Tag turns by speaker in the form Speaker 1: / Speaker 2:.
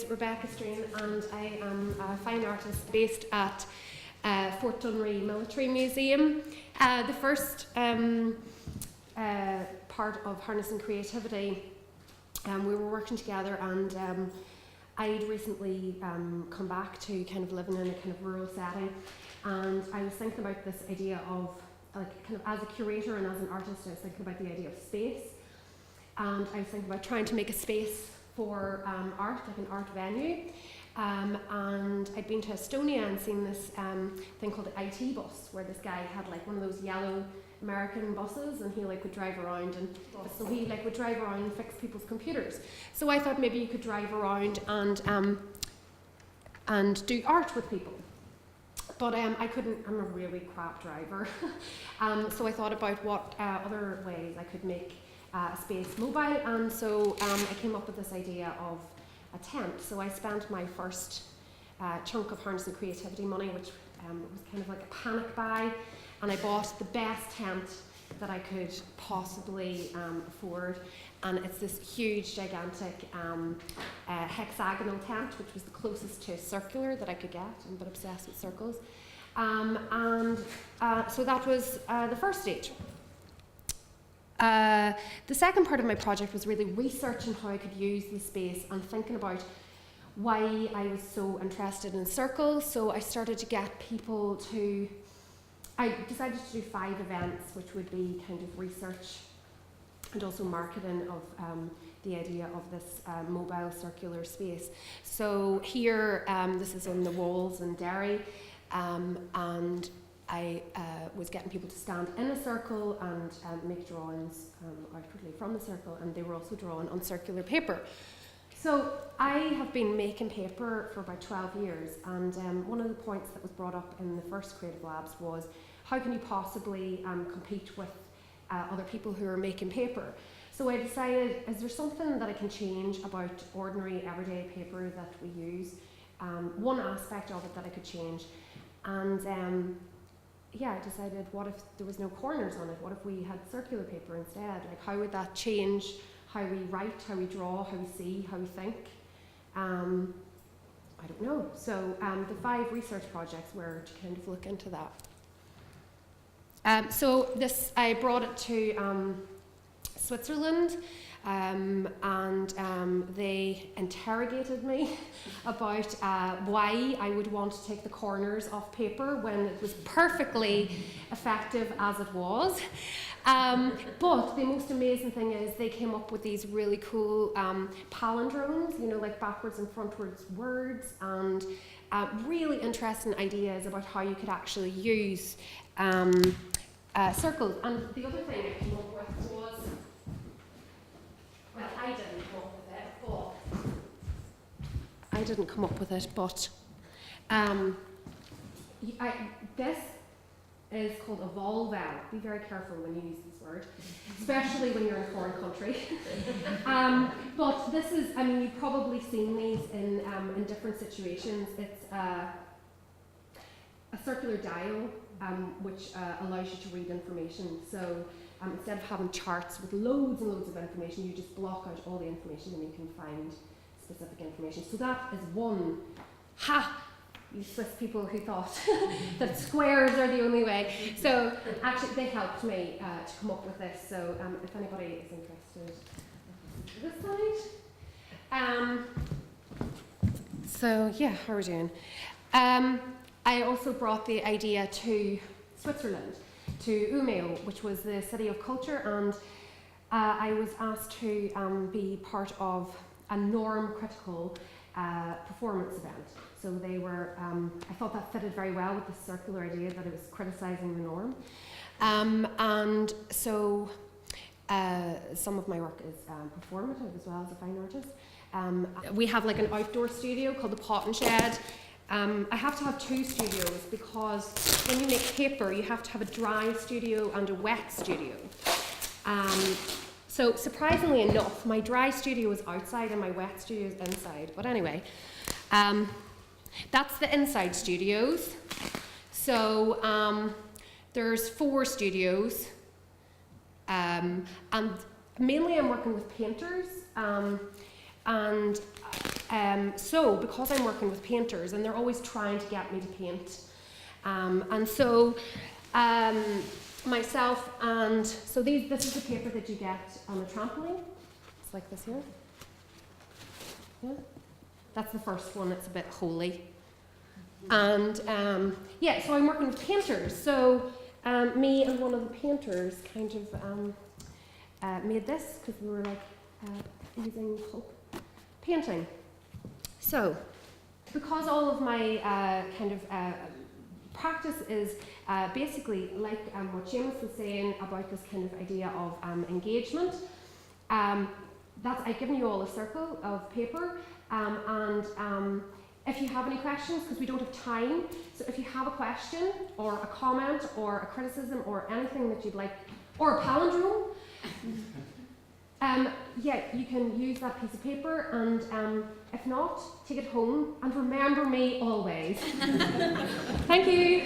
Speaker 1: is Rebecca Strain, and I am a fine artist based at Fort Dunree Military Museum. The first part of Harnessing Creativity, we were working together, and I'd recently come back to kind of living in a kind of rural setting, and I was thinking about this idea of, like, kind of as a curator and as an artist, I was thinking about the idea of space, and I was thinking about trying to make a space for art, like an art venue. And I'd been to Estonia and seen this thing called the IT bus, where this guy had like one of those yellow American buses, and he like would drive around, and so he like would drive around and fix people's computers. So I thought maybe you could drive around and do art with people. But I couldn't, I'm a really crap driver. So I thought about what other ways I could make a space mobile, and so I came up with this idea of a tent. So I spent my first chunk of Harnessing Creativity money, which was kind of like a panic buy, and I bought the best tent that I could possibly afford, and it's this huge, gigantic hexagonal tent, which was the closest to circular that I could get. I'm a bit obsessed with circles. So that was the first stage. The second part of my project was really researching how I could use the space and thinking about why I was so interested in circles. So I started to get people to, I decided to do 5 events, which would be kind of research and also marketing of the idea of this mobile circular space. So here, this is on the walls in Derry, and I was getting people to stand in a circle and make drawings outwardly from the circle, and they were also drawing on circular paper. So I have been making paper for about 12 years, and one of the points that was brought up in the first Creative Labs was, how can you possibly compete with other people who are making paper? So I decided, is there something that I can change about ordinary everyday paper that we use? One aspect of it that I could change, and yeah, I decided, what if there was no corners on it? What if we had circular paper instead? Like, how would that change how we write, how we draw, how we see, how we think? I don't know. So the 5 research projects were to kind of look into that. So this, I brought it to Switzerland, and they interrogated me about why I would want to take the corners off paper when it was perfectly effective as it was. But the most amazing thing is they came up with these really cool palindromes, you know, like backwards and frontwards words, and really interesting ideas about how you could actually use circles. And the other thing I came up with was, well, I didn't come up with it, but this is called a Volvel. Be very careful when you use this word, especially when you're in a foreign country. But this is, I mean, you've probably seen these in different situations. It's a circular dial, which allows you to read information. So instead of having charts with loads and loads of information, you just block out all the information and you can find specific information. So that is one. Ha! You Swiss people who thought that squares are the only way. So actually they helped me to come up with this. So if anybody is interested, this side. So yeah, how are we doing? I also brought the idea to Switzerland, to Umeå, which was the city of culture, and I was asked to be part of a norm-critical performance event. So they were, I thought that fitted very well with the circular idea that it was criticising the norm. And so some of my work is performative as well as a fine artist. We have like an outdoor studio called the Pot and Shed. I have to have 2 studios because when you make paper, you have to have a dry studio and a wet studio. So surprisingly enough, my dry studio is outside and my wet studio is inside. But anyway, that's the inside studios. So there's 4 studios, and mainly I'm working with painters, and So because I'm working with painters and they're always trying to get me to paint, and so myself and so this is the paper that you get on a trampoline. It's like this here. Yeah, that's the first one. It's a bit holy. And yeah, so I'm working with painters. So me and one of the painters kind of made this because we were like using pulp painting. So because all of my kind of practice is basically like what Seamus was saying about this kind of idea of engagement. I've given you all a circle of paper, and if you have any questions, because we don't have time, so if you have a question or a comment or a criticism or anything that you'd like, or a palindrome, yeah, you can use that piece of paper, and if not, take it home and remember me always. Thank you.